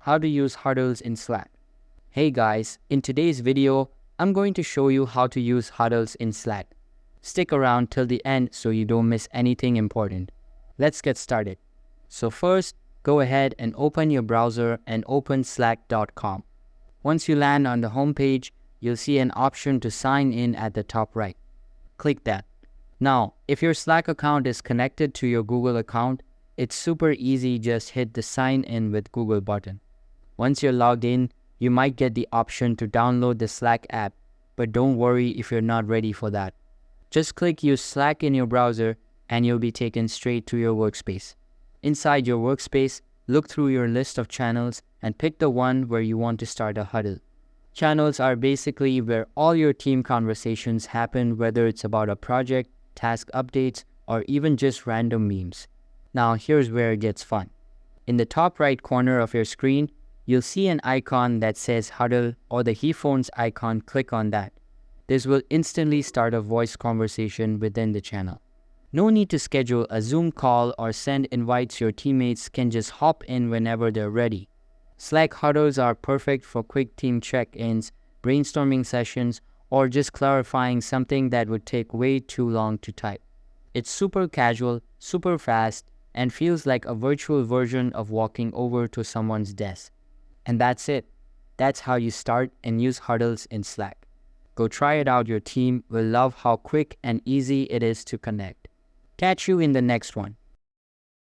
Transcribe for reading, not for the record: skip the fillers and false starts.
how to use Huddles in Slack. Hey guys, in today's video, I'm going to show you how to use Huddles in Slack. Stick around till the end so you don't miss anything important. Let's get started. So first, go ahead and open your browser and open slack.com. Once you land on the home page, you'll see an option to sign in at the top right. Click that. Now, if your Slack account is connected to your Google account, it's super easy, just hit the sign in with Google button. Once you're logged in, you might get the option to download the Slack app, but don't worry if you're not ready for that. Just click use Slack in your browser and you'll be taken straight to your workspace. Inside your workspace, look through your list of channels and pick the one where you want to start a huddle. Channels are basically where all your team conversations happen, whether it's about a project, task updates, or even just random memes. Now here's where it gets fun. In the top right corner of your screen, you'll see an icon that says Huddle or the headphones icon. Click on that. This will instantly start a voice conversation within the channel. No need to schedule a Zoom call or send invites. Your teammates can just hop in whenever they're ready. Slack Huddles are perfect for quick team check-ins, brainstorming sessions, or just clarifying something that would take way too long to type. It's super casual, super fast, and feels like a virtual version of walking over to someone's desk. And that's it. That's how you start and use Huddles in Slack. Go try it out. Your team will love how quick and easy it is to connect. Catch you in the next one.